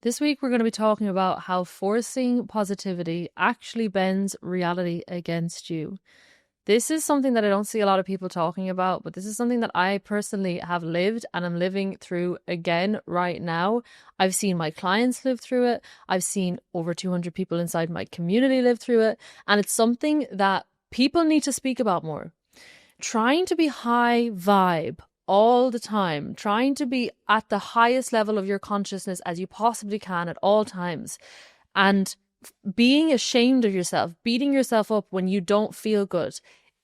This week, we're going to be talking about how forcing positivity actually bends reality against you. This is something that I don't see a lot of people talking about, but this is something that I personally have lived and I'm living through again right now. I've seen my clients live through it. I've seen over 200 people inside my community live through it. And it's something that people need to speak about more. Trying to be high vibe all the time, trying to be at the highest level of your consciousness as you possibly can at all times, and being ashamed of yourself, beating yourself up when you don't feel good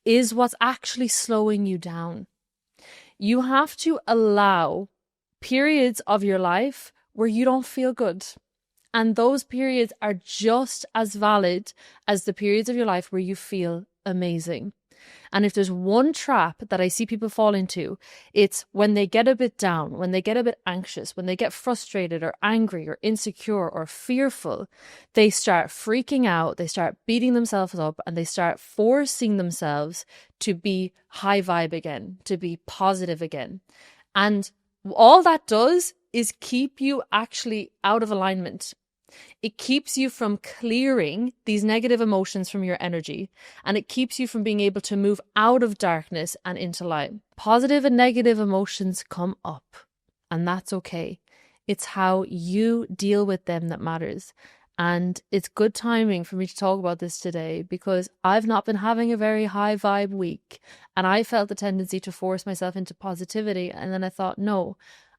is what's actually slowing you down. You have to allow periods of your life where you don't feel good. And those periods are just as valid as the periods of your life where you feel amazing. And if there's one trap that I see people fall into, it's when they get a bit down, when they get a bit anxious, when they get frustrated or angry or insecure or fearful, they start freaking out, they start beating themselves up, and they start forcing themselves to be high vibe again, to be positive again. And all that does is keep you actually out of alignment. It keeps you from clearing these negative emotions from your energy, and it keeps you from being able to move out of darkness and into light. Positive and negative emotions come up, and that's okay. It's how you deal with them that matters. And it's good timing for me to talk about this today because I've not been having a very high vibe week, and I felt the tendency to force myself into positivity. And then I thought, no,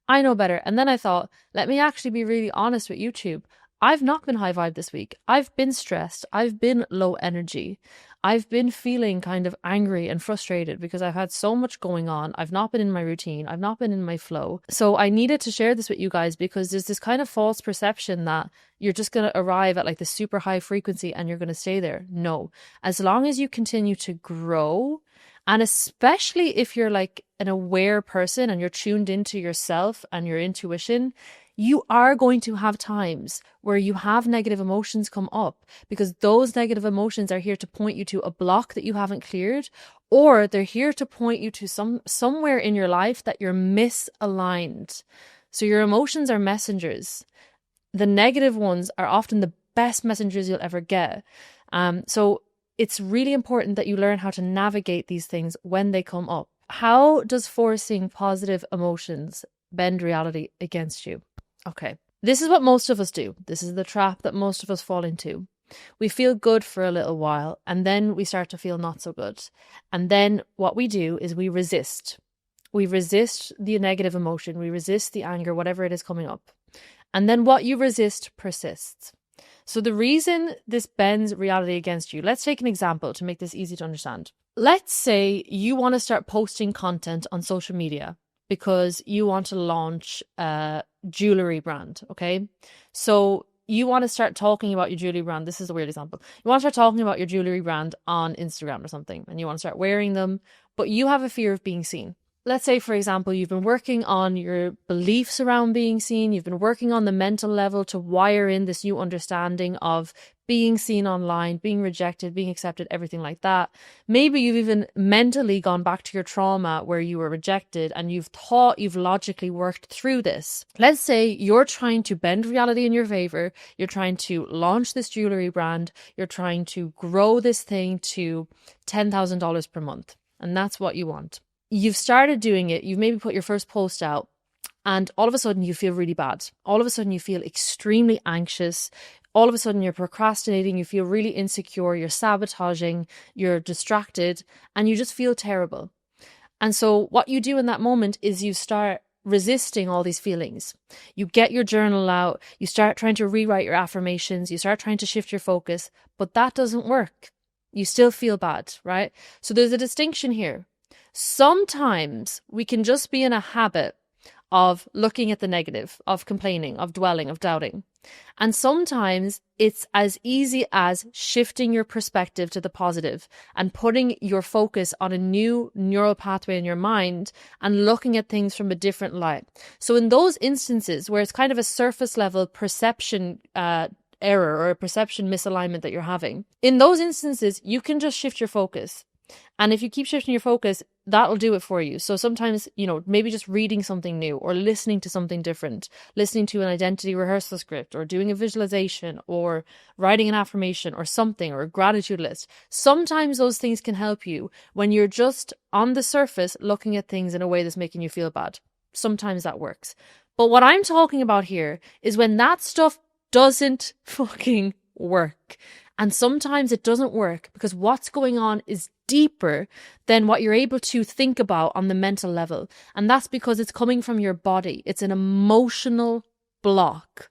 I know better. And then I thought, let me actually be really honest with YouTube. I've not been high vibe this week. I've been stressed. I've been low energy. I've been feeling kind of angry and frustrated because I've had so much going on. I've not been in my routine. I've not been in my flow. So I needed to share this with you guys because there's this kind of false perception that you're just going to arrive at like the super high frequency and you're going to stay there. No, as long as you continue to grow, and especially if you're like an aware person and you're tuned into yourself and your intuition, you are going to have times where you have negative emotions come up because those negative emotions are here to point you to a block that you haven't cleared, or they're here to point you to somewhere in your life that you're misaligned. So your emotions are messengers. The negative ones are often the best messengers you'll ever get. So it's really important that you learn how to navigate these things when they come up. How does forcing positive emotions bend reality against you? Okay, this is what most of us do. This is the trap that most of us fall into. We feel good for a little while, and then we start to feel not so good. And then what we do is we resist. We resist the negative emotion. We resist the anger, whatever it is coming up. And then what you resist persists. So the reason this bends reality against you, let's take an example to make this easy to understand. Let's say you want to start posting content on social media because you want to launch a jewelry brand, okay? So you want to start talking about your jewelry brand. This is a weird example. You want to start talking about your jewelry brand on Instagram or something, and you want to start wearing them, but you have a fear of being seen. Let's say, for example, you've been working on your beliefs around being seen. You've been working on the mental level to wire in this new understanding of being seen online, being rejected, being accepted, everything like that. Maybe you've even mentally gone back to your trauma where you were rejected and you've thought you've logically worked through this. Let's say you're trying to bend reality in your favor. You're trying to launch this jewelry brand. You're trying to grow this thing to $10,000 per month. And that's what you want. You've started doing it. You've maybe put your first post out and all of a sudden you feel really bad. All of a sudden you feel extremely anxious. All of a sudden you're procrastinating. You feel really insecure. You're sabotaging. You're distracted and you just feel terrible. And so what you do in that moment is you start resisting all these feelings. You get your journal out. You start trying to rewrite your affirmations. You start trying to shift your focus, but that doesn't work. You still feel bad, right? So there's a distinction here. Sometimes we can just be in a habit of looking at the negative, of complaining, of dwelling, of doubting. And sometimes it's as easy as shifting your perspective to the positive and putting your focus on a new neural pathway in your mind and looking at things from a different light. So in those instances where it's kind of a surface level perception error or a perception misalignment that you're having, in those instances, you can just shift your focus. And if you keep shifting your focus, that'll do it for you. So sometimes, maybe just reading something new or listening to something different, listening to an identity rehearsal script or doing a visualization or writing an affirmation or something, or a gratitude list. Sometimes those things can help you when you're just on the surface looking at things in a way that's making you feel bad. Sometimes that works. But what I'm talking about here is when that stuff doesn't fucking work. And sometimes it doesn't work because what's going on is deeper than what you're able to think about on the mental level. And that's because it's coming from your body. It's an emotional block.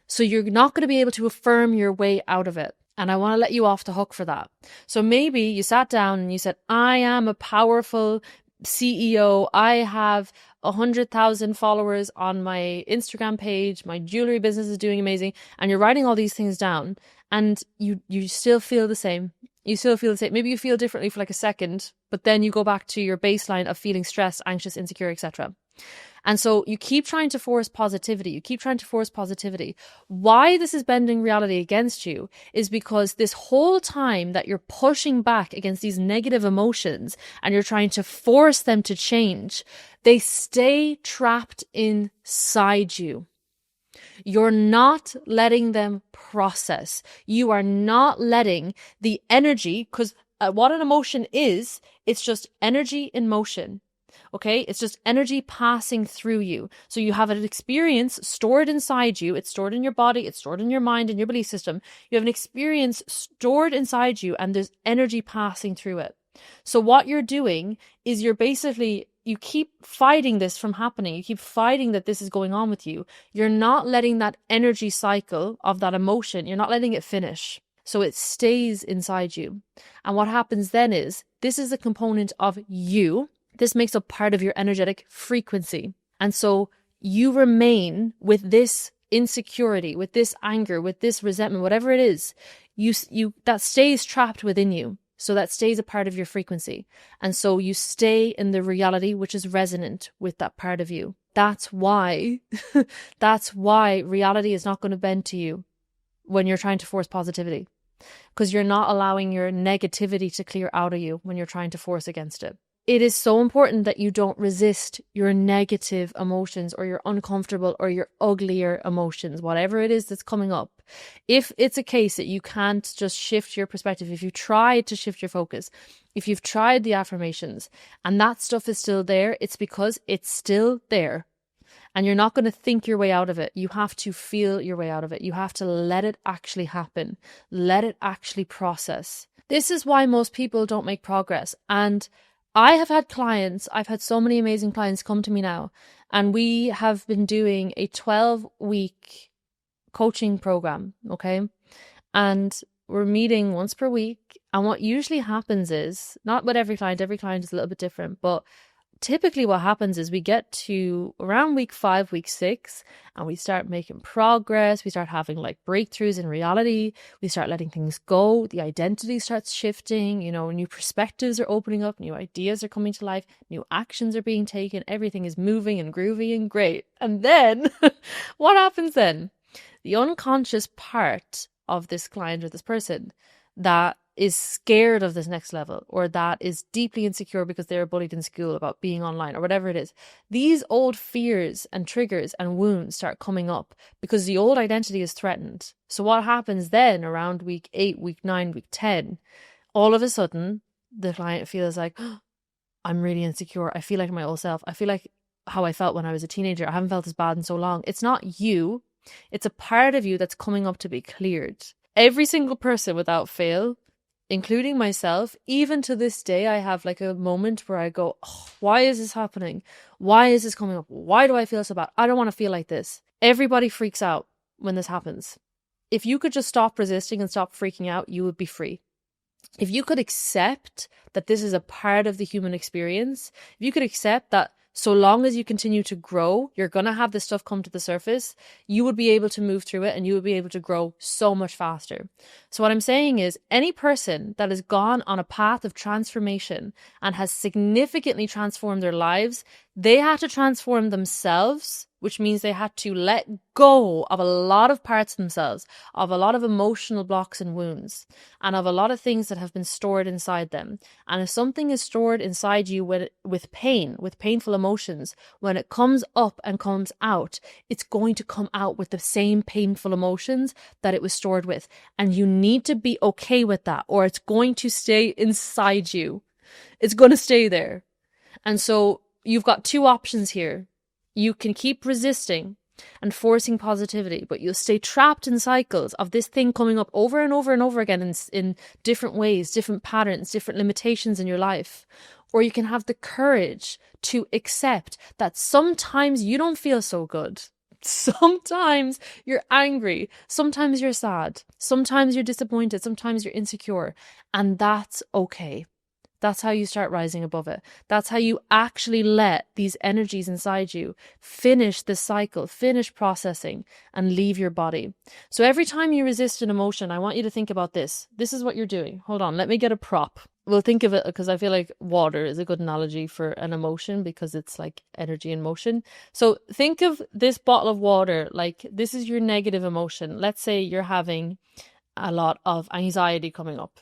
So you're not going to be able to affirm your way out of it. And I want to let you off the hook for that. So maybe you sat down and you said, I am a powerful CEO. I have 100,000 followers on my Instagram page. My jewelry business is doing amazing. And you're writing all these things down and you still feel the same. You still feel the same. Maybe you feel differently for like a second, but then you go back to your baseline of feeling stressed, anxious, insecure, etc. And so you keep trying to force positivity. You keep trying to force positivity. Why this is bending reality against you is because this whole time that you're pushing back against these negative emotions and you're trying to force them to change, they stay trapped inside you. You're not letting them process. You are not letting the energy, because what an emotion is, it's just energy in motion. Okay, it's just energy passing through you. So you have an experience stored inside you. It's stored in your body. It's stored in your mind and your belief system. You have an experience stored inside you and there's energy passing through it. So what you're doing is you keep fighting this from happening. You keep fighting that this is going on with you. You're not letting that energy cycle of that emotion, you're not letting it finish. So it stays inside you. And what happens then is, this is a component of you. This makes up part of your energetic frequency. And so you remain with this insecurity, with this anger, with this resentment, whatever it is, that stays trapped within you. So that stays a part of your frequency. And so you stay in the reality which is resonant with that part of you. That's why reality is not going to bend to you when you're trying to force positivity. Because you're not allowing your negativity to clear out of you when you're trying to force against it. It is so important that you don't resist your negative emotions or your uncomfortable or your uglier emotions, whatever it is that's coming up. If it's a case that you can't just shift your perspective, if you've tried to shift your focus, if you've tried the affirmations and that stuff is still there, it's because it's still there. And you're not going to think your way out of it. You have to feel your way out of it. You have to let it actually happen. Let it actually process. This is why most people don't make progress. And I have had clients, I've had so many amazing clients come to me now, and we have been doing a 12-week coaching program, okay? And we're meeting once per week. And what usually happens is, not with every client is a little bit different, but typically what happens is we get to around week 5, week 6, and we start making progress. We start having like breakthroughs in reality. We start letting things go. The identity starts shifting. New perspectives are opening up. New ideas are coming to life. New actions are being taken. Everything is moving and groovy and great. And then what happens then? The unconscious part of this client or this person that is scared of this next level, or that is deeply insecure because they were bullied in school about being online or whatever it is. These old fears and triggers and wounds start coming up because the old identity is threatened. So what happens then around week 8, week 9, week 10, all of a sudden the client feels like, oh, I'm really insecure. I feel like my old self. I feel like how I felt when I was a teenager. I haven't felt as bad in so long. It's not you. It's a part of you that's coming up to be cleared. Every single person without fail, including myself, even to this day, I have like a moment where I go, oh, why is this happening? Why is this coming up? Why do I feel so bad? I don't want to feel like this. Everybody freaks out when this happens. If you could just stop resisting and stop freaking out, you would be free. If you could accept that this is a part of the human experience, if you could accept that so long as you continue to grow, you're going to have this stuff come to the surface, you would be able to move through it and you would be able to grow so much faster. So what I'm saying is, any person that has gone on a path of transformation and has significantly transformed their lives, They had to transform themselves, which means they had to let go of a lot of parts of themselves, of a lot of emotional blocks and wounds, and of a lot of things that have been stored inside them. And if something is stored inside you with pain, with painful emotions, when it comes up and comes out, it's going to come out with the same painful emotions that it was stored with. And you need to be okay with that, or it's going to stay inside you. It's going to stay there. And so you've got two options here. You can keep resisting and forcing positivity, but you'll stay trapped in cycles of this thing coming up over and over and over again in different ways, different patterns, different limitations in your life. Or you can have the courage to accept that sometimes you don't feel so good. Sometimes you're angry. Sometimes you're sad. Sometimes you're disappointed. Sometimes you're insecure. And that's okay. That's how you start rising above it. That's how you actually let these energies inside you finish the cycle, finish processing, and leave your body. So every time you resist an emotion, I want you to think about this. This is what you're doing. Hold on, let me get a prop. We'll think of it because I feel like water is a good analogy for an emotion because it's like energy in motion. So think of this bottle of water like this is your negative emotion. Let's say you're having a lot of anxiety coming up.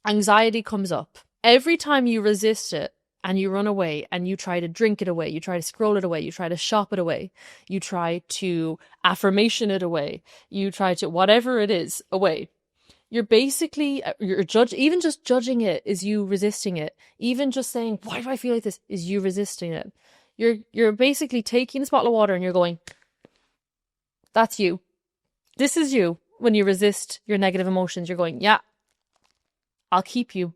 Anxiety comes up. Every time you resist it and you run away and you try to drink it away, you try to scroll it away, you try to shop it away, you try to affirmation it away, you try to whatever it is away. You're basically, even just judging it is you resisting it. Even just saying, why do I feel like this is you resisting it. You're basically taking this bottle of water and you're going, that's you. This is you. When you resist your negative emotions, you're going, yeah, I'll keep you.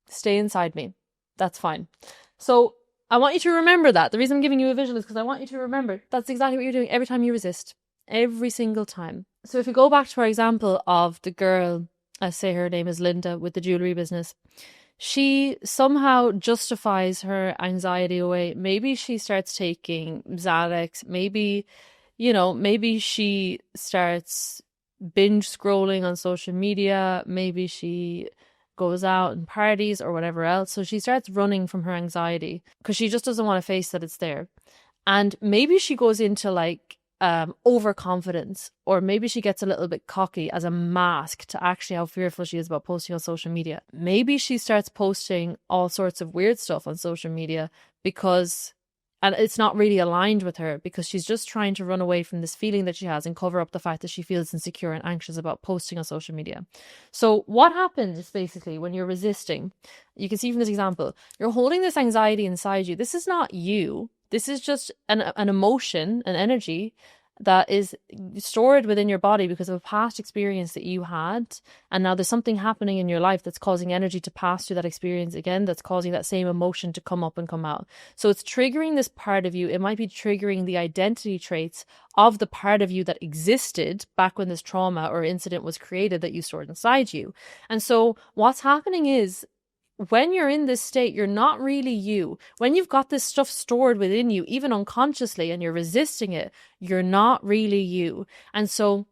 Stay inside me. That's fine. So I want you to remember that. The reason I'm giving you a visual is because I want you to remember that's exactly what you're doing every time you resist. Every single time. So if we go back to our example of the girl, I say her name is Linda with the jewelry business, she somehow justifies her anxiety away. Maybe she starts taking Xanax. Maybe she starts binge scrolling on social media. Maybe she goes out and parties or whatever else. So she starts running from her anxiety because she just doesn't want to face that it's there. And maybe she goes into like overconfidence, or maybe she gets a little bit cocky as a mask to actually how fearful she is about posting on social media. Maybe she starts posting all sorts of weird stuff on social media and it's not really aligned with her because she's just trying to run away from this feeling that she has and cover up the fact that she feels insecure and anxious about posting on social media. So what happens basically when you're resisting, you can see from this example, you're holding this anxiety inside you. This is not you. This is just an emotion, an energy that is stored within your body because of a past experience that you had. And now there's something happening in your life that's causing energy to pass through that experience again, that's causing that same emotion to come up and come out. So it's triggering this part of you. It might be triggering the identity traits of the part of you that existed back when this trauma or incident was created that you stored inside you. And so what's happening is, when you're in this state, you're not really you. When you've got this stuff stored within you, even unconsciously, and you're resisting it, you're not really you. And so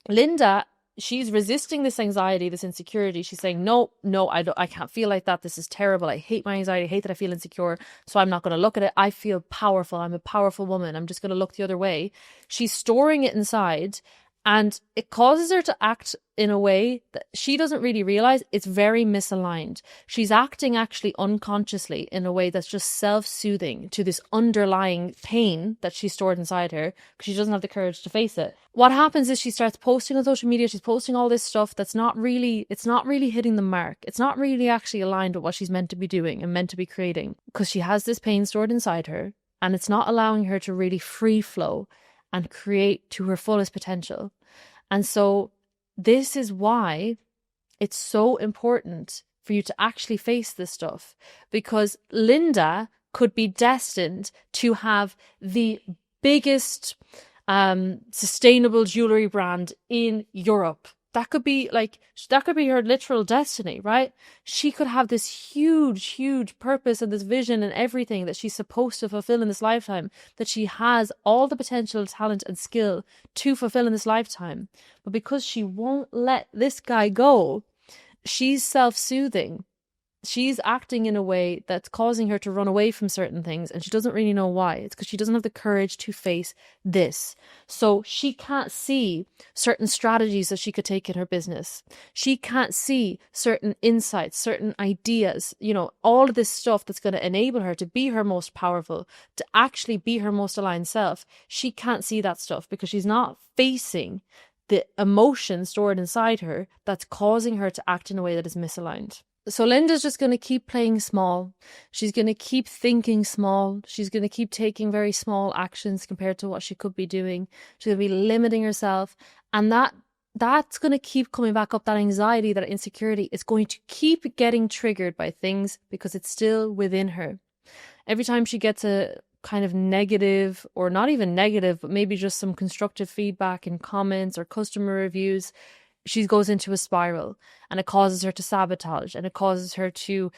Linda, she's resisting this anxiety, this insecurity. She's saying, no, I can't feel like that. This is terrible. I hate my anxiety. I hate that I feel insecure. So I'm not going to look at it. I feel powerful. I'm a powerful woman. I'm just going to look the other way. She's storing it inside. And it causes her to act in a way that she doesn't really realize. It's very misaligned. She's acting actually unconsciously in a way that's just self-soothing to this underlying pain that she stored inside her because she doesn't have the courage to face it. What happens is she starts posting on social media. She's posting all this stuff it's not really hitting the mark. It's not really actually aligned with what she's meant to be doing and meant to be creating because she has this pain stored inside her and it's not allowing her to really free flow and create to her fullest potential. And so this is why it's so important for you to actually face this stuff, because Linda could be destined to have the biggest sustainable jewelry brand in Europe. That could be her literal destiny, right? She could have this huge purpose and this vision and everything that she's supposed to fulfill in this lifetime, that she has all the potential, talent and skill to fulfill in this lifetime. But because she won't let this guy go, she's self-soothing she's acting in a way that's causing her to run away from certain things, and she doesn't really know why. It's because she doesn't have the courage to face this. So she can't see certain strategies that she could take in her business. She can't see certain insights, certain ideas, all of this stuff that's going to enable her to be her most powerful, to actually be her most aligned self. She can't see that stuff because she's not facing the emotion stored inside her that's causing her to act in a way that is misaligned. So Linda's just going to keep playing small. She's going to keep thinking small. She's going to keep taking very small actions compared to what she could be doing. She's going to be limiting herself. And that's going to keep coming back up. That anxiety, that insecurity is going to keep getting triggered by things because it's still within her. Every time she gets a kind of negative, or not even negative, but maybe just some constructive feedback in comments or customer reviews, she goes into a spiral, and it causes her to sabotage, and it causes her to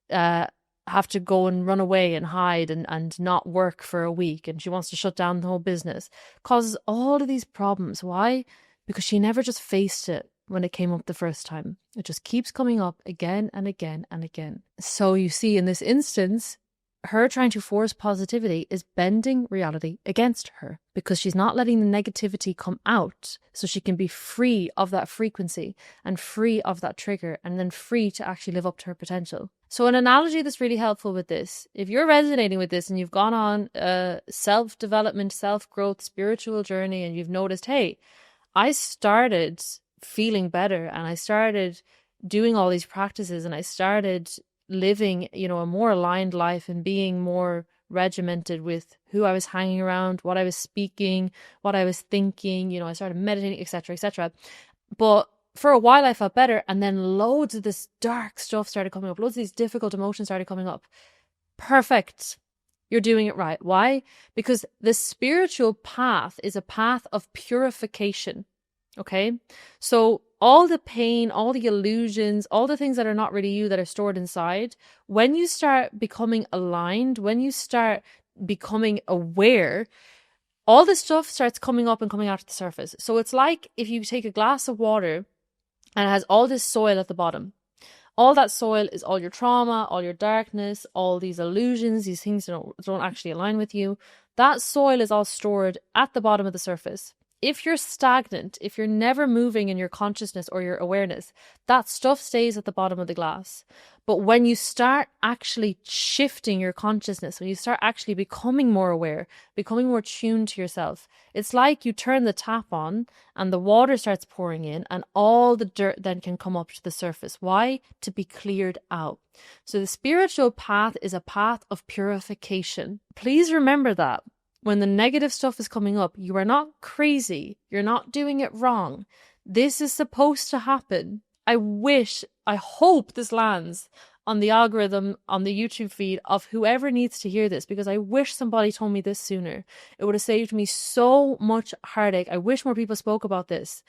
have to go and run away and hide and not work for a week, and she wants to shut down the whole business. It causes all of these problems. Why? Because she never just faced it when it came up the first time. It just keeps coming up again and again and again. So you see, in this instance, her trying to force positivity is bending reality against her, because she's not letting the negativity come out so she can be free of that frequency and free of that trigger, and then free to actually live up to her potential. So an analogy that's really helpful with this, if you're resonating with this and you've gone on a self-development, self-growth, spiritual journey, and you've noticed, hey, I started feeling better, and I started doing all these practices, and I started living, a more aligned life and being more regimented with who I was hanging around, what I was speaking, what I was thinking, I started meditating, etc., etc. But for a while I felt better, and then loads of this dark stuff started coming up, loads of these difficult emotions started coming up. Perfect. You're doing it right. Why? Because the spiritual path is a path of purification. Okay? So all the pain, all the illusions, all the things that are not really you that are stored inside, when you start becoming aligned, when you start becoming aware, all this stuff starts coming up and coming out to the surface. So it's like if you take a glass of water and it has all this soil at the bottom. All that soil is all your trauma, all your darkness, all these illusions, these things that don't actually align with you. That soil is all stored at the bottom of the surface. If you're stagnant, if you're never moving in your consciousness or your awareness, that stuff stays at the bottom of the glass. But when you start actually shifting your consciousness, when you start actually becoming more aware, becoming more tuned to yourself, it's like you turn the tap on and the water starts pouring in, and all the dirt then can come up to the surface. Why? To be cleared out. So the spiritual path is a path of purification. Please remember that. When the negative stuff is coming up, you are not crazy. You're not doing it wrong. This is supposed to happen. I hope this lands on the algorithm, on the YouTube feed of whoever needs to hear this, because I wish somebody told me this sooner. It would have saved me so much heartache. I wish more people spoke about this.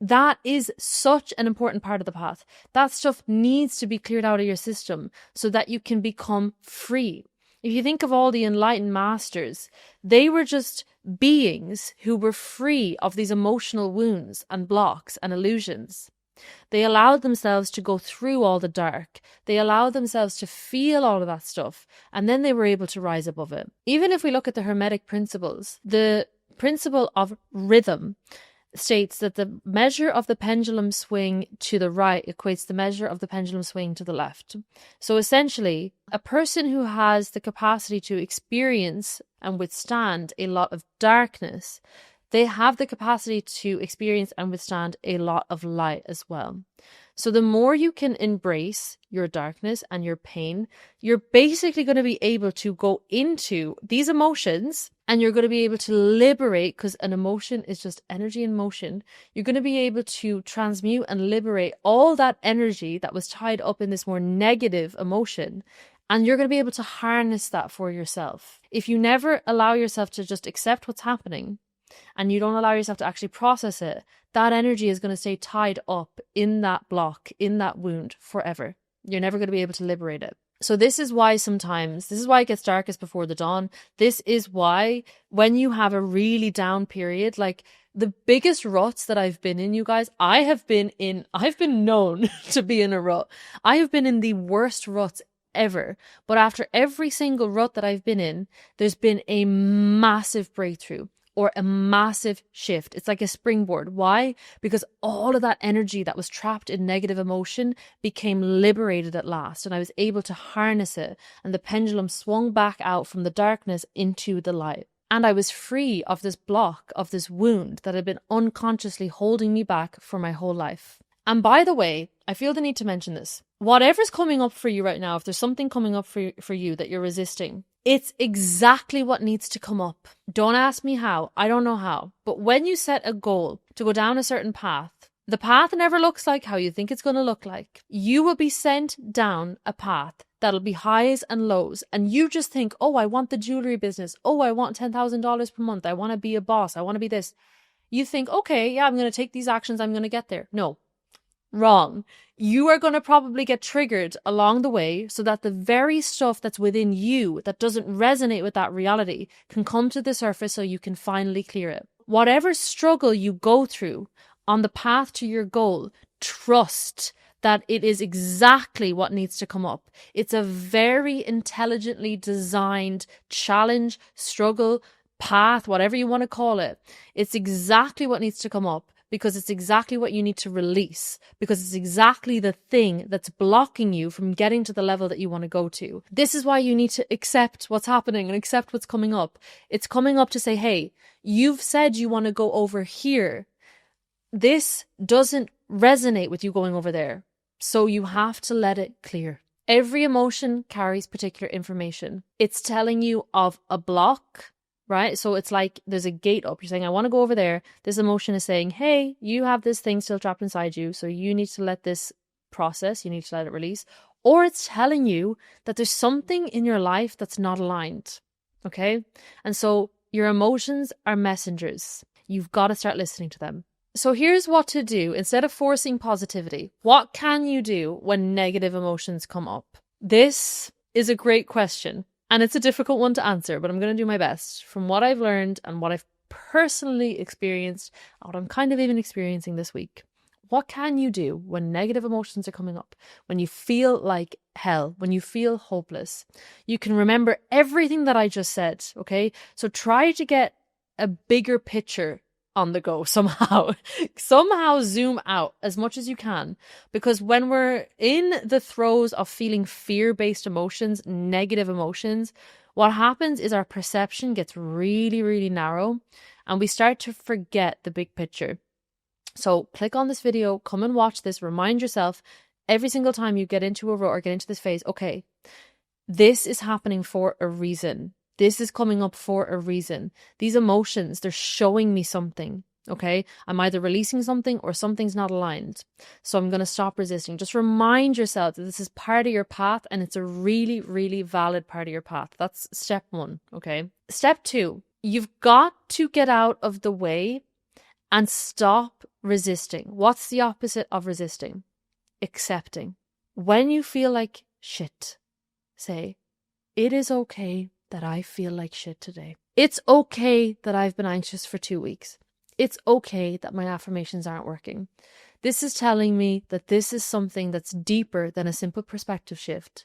That is such an important part of the path. That stuff needs to be cleared out of your system so that you can become free. If you think of all the enlightened masters, they were just beings who were free of these emotional wounds and blocks and illusions. They allowed themselves to go through all the dark. They allowed themselves to feel all of that stuff, and then they were able to rise above it. Even if we look at the Hermetic principles, the principle of rhythm states that the measure of the pendulum swing to the right equates the measure of the pendulum swing to the left. So essentially, a person who has the capacity to experience and withstand a lot of darkness, they have the capacity to experience and withstand a lot of light as well. So the more you can embrace your darkness and your pain, you're basically going to be able to go into these emotions, and you're going to be able to liberate, because an emotion is just energy in motion. You're going to be able to transmute and liberate all that energy that was tied up in this more negative emotion. And you're going to be able to harness that for yourself. If you never allow yourself to just accept what's happening, and you don't allow yourself to actually process it, that energy is going to stay tied up in that block, in that wound forever. You're never going to be able to liberate it. So this is why it gets darkest before the dawn. This is why when you have a really down period, like The biggest ruts that I've been in, you guys, I've been known to be in a rut. I have been in the worst ruts ever. But after every single rut that I've been in, there's been a massive breakthrough or a massive shift. It's like a springboard. Why? Because all of that energy that was trapped in negative emotion became liberated at last, and I was able to harness it, and the pendulum swung back out from the darkness into the light. And I was free of this block, of this wound that had been unconsciously holding me back for my whole life. And by the way, I feel the need to mention this. Whatever's coming up for you right now, if there's something coming up for you that you're resisting, it's exactly what needs to come up. Don't ask me how. I don't know how. But when you set a goal to go down a certain path, the path never looks like how you think it's going to look like. You will be sent down a path that'll be highs and lows. And you just think, oh, I want the jewelry business. Oh, I want $10,000 per month. I want to be a boss. I want to be this. You think, okay, yeah, I'm going to take these actions. I'm going to get there. No. Wrong. You are going to probably get triggered along the way so that the very stuff that's within you that doesn't resonate with that reality can come to the surface so you can finally clear it. Whatever struggle you go through on the path to your goal, trust that it is exactly what needs to come up. It's a very intelligently designed challenge, struggle, path, whatever you want to call it. It's exactly what needs to come up. Because it's exactly what you need to release, because it's exactly the thing that's blocking you from getting to the level that you want to go to. This is why you need to accept what's happening and accept what's coming up. It's coming up to say, hey, you've said you want to go over here. This doesn't resonate with you going over there. So you have to let it clear. Every emotion carries particular information. It's telling you of a block, right? So it's like there's a gate up. You're saying, I want to go over there. This emotion is saying, hey, you have this thing still trapped inside you. So you need to let this process. You need to let it release. Or it's telling you that there's something in your life that's not aligned. Okay? And so your emotions are messengers. You've got to start listening to them. So here's what to do. Instead of forcing positivity, what can you do when negative emotions come up? This is a great question. And it's a difficult one to answer, but I'm going to do my best. From what I've learned and what I've personally experienced, what I'm kind of even experiencing this week. What can you do when negative emotions are coming up? When you feel like hell, when you feel hopeless? You can remember everything that I just said, okay? So try to get a bigger picture on the go somehow. Somehow zoom out as much as you can. Because when we're in the throes of feeling fear-based emotions, negative emotions, what happens is our perception gets really, really narrow and we start to forget the big picture. So click on this video, come and watch this, remind yourself every single time you get into a rut or get into this phase, okay, this is happening for a reason. This is coming up for a reason. These emotions, they're showing me something, okay? I'm either releasing something or something's not aligned. So I'm going to stop resisting. Just remind yourself that this is part of your path and it's a really, really valid part of your path. That's step 1, okay? Step 2, you've got to get out of the way and stop resisting. What's the opposite of resisting? Accepting. When you feel like shit, say, it is okay that I feel like shit today. It's okay that I've been anxious for 2 weeks. It's okay that my affirmations aren't working. This is telling me that this is something that's deeper than a simple perspective shift.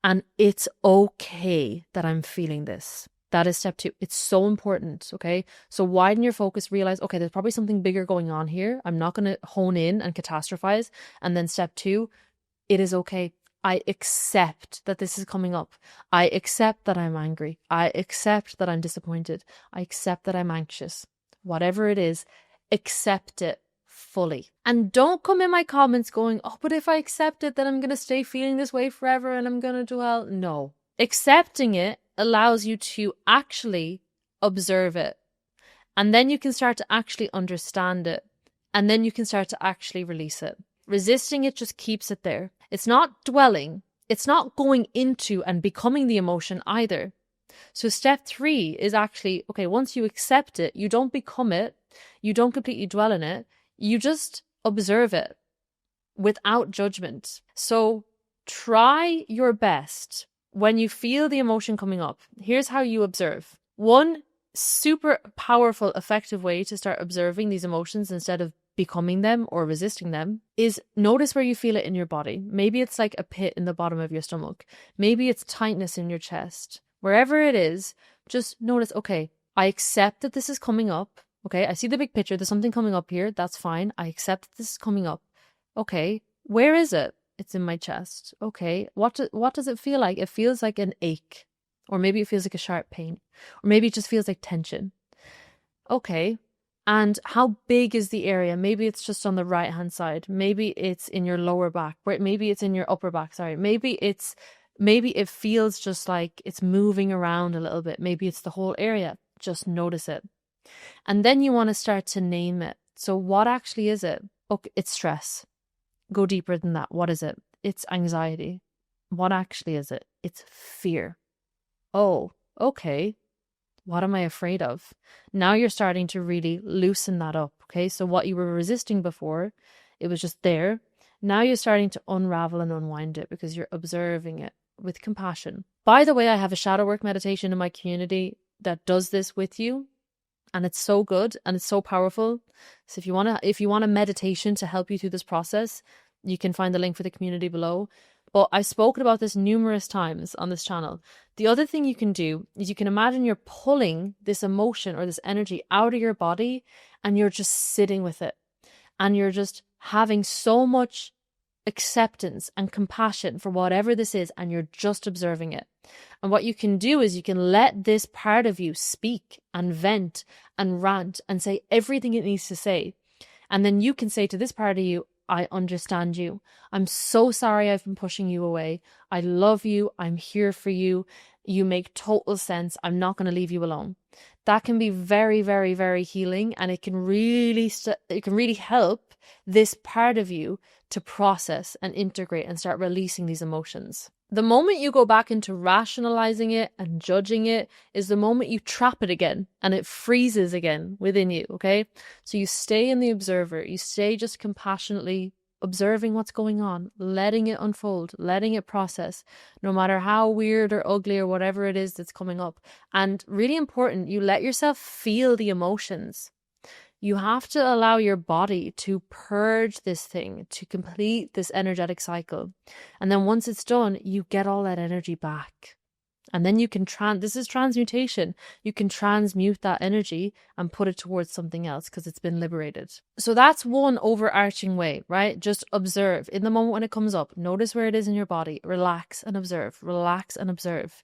And it's okay that I'm feeling this. That is step 2. It's so important, okay? So widen your focus, realize, okay, there's probably something bigger going on here. I'm not going to hone in and catastrophize. And then step 2, it is okay. I accept that this is coming up. I accept that I'm angry. I accept that I'm disappointed. I accept that I'm anxious. Whatever it is, accept it fully. And don't come in my comments going, oh, but if I accept it, then I'm going to stay feeling this way forever and I'm going to do well. No. Accepting it allows you to actually observe it. And then you can start to actually understand it. And then you can start to actually release it. Resisting it just keeps it there. It's not dwelling. It's not going into and becoming the emotion either. So step 3 is actually, okay, once you accept it, you don't become it. You don't completely dwell in it. You just observe it without judgment. So try your best when you feel the emotion coming up. Here's how you observe. 1, super powerful, effective way to start observing these emotions instead of becoming them or resisting them is notice where you feel it in your body. Maybe it's like a pit in the bottom of your stomach. Maybe it's tightness in your chest. Wherever it is, just notice, okay, I accept that this is coming up. Okay, I see the big picture. There's something coming up here. That's fine. I accept that this is coming up. Okay, where is it? It's in my chest. Okay, what does it feel like? It feels like an ache. Or maybe it feels like a sharp pain. Or maybe it just feels like tension. Okay, and how big is the area? Maybe it's just on the right-hand side. Maybe it's in your lower back. Maybe it's in your upper back, sorry. Maybe it feels just like it's moving around a little bit. Maybe it's the whole area. Just notice it. And then you want to start to name it. So what actually is it? Okay, it's stress. Go deeper than that. What is it? It's anxiety. What actually is it? It's fear. Oh, okay. What am I afraid of? Now you're starting to really loosen that up. Okay, so what you were resisting before, it was just there. Now you're starting to unravel and unwind it because you're observing it with compassion. By the way, I have a shadow work meditation in my community that does this with you. And it's so good and it's so powerful. So if you want a meditation to help you through this process, you can find the link for the community below. But I've spoken about this numerous times on this channel. The other thing you can do is you can imagine you're pulling this emotion or this energy out of your body and you're just sitting with it. And you're just having so much acceptance and compassion for whatever this is, and you're just observing it. And what you can do is you can let this part of you speak and vent and rant and say everything it needs to say. And then you can say to this part of you, I understand you. I'm so sorry I've been pushing you away. I love you. I'm here for you. You make total sense. I'm not going to leave you alone. That can be very, very, very healing, and it can really help this part of you to process and integrate and start releasing these emotions. The moment you go back into rationalizing it and judging it is the moment you trap it again and it freezes again within you, okay? So you stay in the observer, you stay just compassionately observing what's going on, letting it unfold, letting it process, no matter how weird or ugly or whatever it is that's coming up. And really important, you let yourself feel the emotions. You have to allow your body to purge this thing, to complete this energetic cycle. And then once it's done, you get all that energy back. And then you can this is transmutation. You can transmute that energy and put it towards something else because it's been liberated. So that's one overarching way, right? Just observe. In the moment when it comes up, notice where it is in your body. Relax and observe. Relax and observe.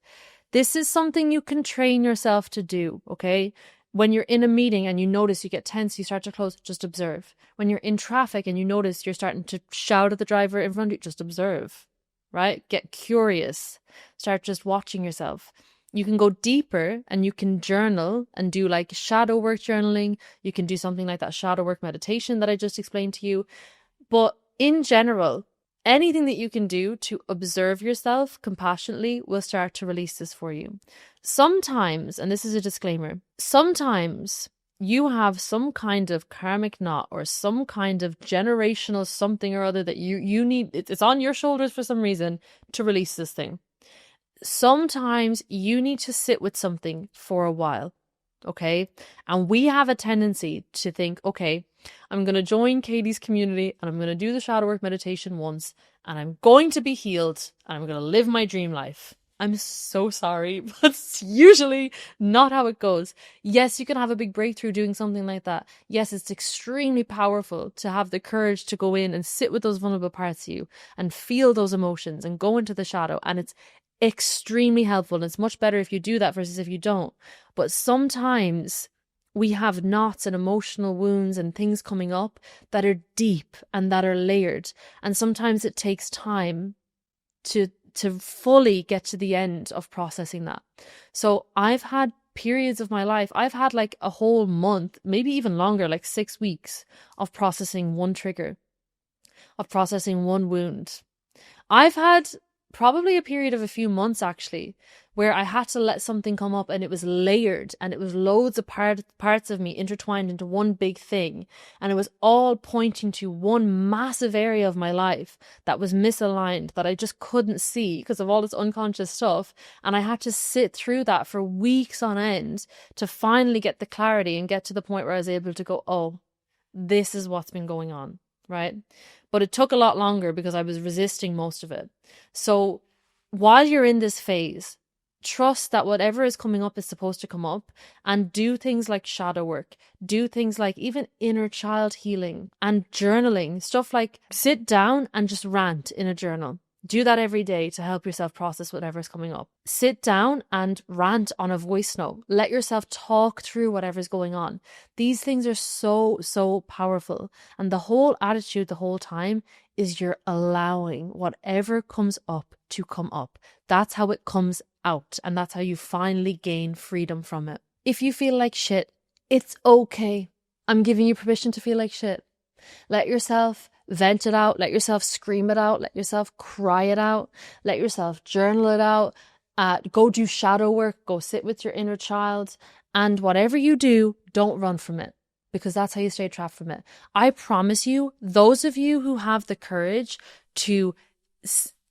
This is something you can train yourself to do, okay? When you're in a meeting and you notice you get tense, you start to close, just observe. When you're in traffic and you notice you're starting to shout at the driver in front of you, just observe, right? Get curious. Start just watching yourself. You can go deeper and you can journal and do like shadow work journaling. You can do something like that shadow work meditation that I just explained to you. But in general, anything that you can do to observe yourself compassionately will start to release this for you. Sometimes, and this is a disclaimer, sometimes you have some kind of karmic knot or some kind of generational something or other that you need, it's on your shoulders for some reason to release this thing. Sometimes you need to sit with something for a while, okay? And we have a tendency to think, okay, I'm going to join Katie's community and I'm going to do the shadow work meditation once and I'm going to be healed and I'm going to live my dream life. I'm so sorry, but it's usually not how it goes. Yes, you can have a big breakthrough doing something like that. Yes, it's extremely powerful to have the courage to go in and sit with those vulnerable parts of you and feel those emotions and go into the shadow. And it's extremely helpful. And it's much better if you do that versus if you don't. But sometimes we have knots and emotional wounds and things coming up that are deep and that are layered. And sometimes it takes time to fully get to the end of processing that. So I've had periods of my life, I've had like a whole month, maybe even longer, like 6 weeks of processing one trigger, of processing one wound. I've had probably a period of a few months actually, where I had to let something come up and it was layered and it was loads of parts of me intertwined into one big thing. And it was all pointing to one massive area of my life that was misaligned, that I just couldn't see because of all this unconscious stuff. And I had to sit through that for weeks on end to finally get the clarity and get to the point where I was able to go, oh, this is what's been going on, right? But it took a lot longer because I was resisting most of it. So while you're in this phase, trust that whatever is coming up is supposed to come up, and do things like shadow work, do things like even inner child healing and journaling, stuff like sit down and just rant in a journal. Do that every day to help yourself process whatever's coming up. Sit down and rant on a voice note. Let yourself talk through whatever's going on. These things are so, so powerful. And the whole attitude the whole time is you're allowing whatever comes up to come up. That's how it comes out. And that's how you finally gain freedom from it. If you feel like shit, it's okay. I'm giving you permission to feel like shit. Let yourself vent it out. Let yourself scream it out. Let yourself cry it out. Let yourself journal it out. Go do shadow work. Go sit with your inner child. And whatever you do, don't run from it, because that's how you stay trapped from it. I promise you, those of you who have the courage to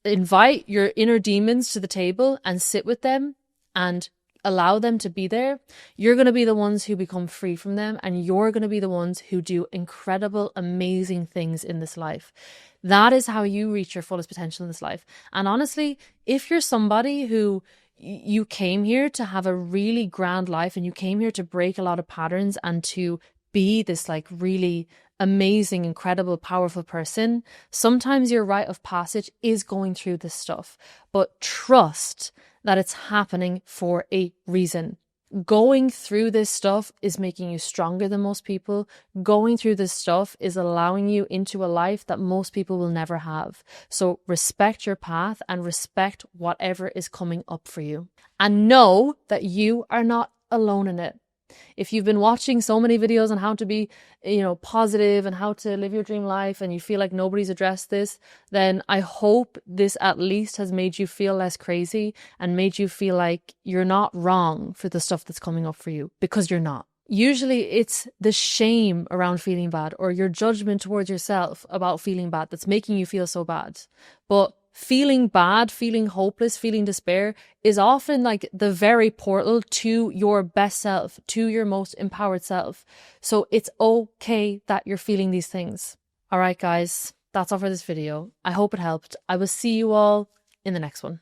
invite your inner demons to the table and sit with them and allow them to be there, you're going to be the ones who become free from them, and you're going to be the ones who do incredible, amazing things in this life. That is how you reach your fullest potential in this life. And honestly, if you're somebody who you came here to have a really grand life and you came here to break a lot of patterns and to be this like really amazing, incredible, powerful person, sometimes your rite of passage is going through this stuff, but trust that it's happening for a reason. Going through this stuff is making you stronger than most people. Going through this stuff is allowing you into a life that most people will never have. So respect your path and respect whatever is coming up for you. And know that you are not alone in it. If you've been watching so many videos on how to be, positive and how to live your dream life, and you feel like nobody's addressed this, then I hope this at least has made you feel less crazy and made you feel like you're not wrong for the stuff that's coming up for you, because you're not. Usually it's the shame around feeling bad or your judgment towards yourself about feeling bad that's making you feel so bad. But feeling bad, feeling hopeless, feeling despair is often like the very portal to your best self, to your most empowered self. So it's okay that you're feeling these things. All right, guys, that's all for this video. I hope it helped. I will see you all in the next one.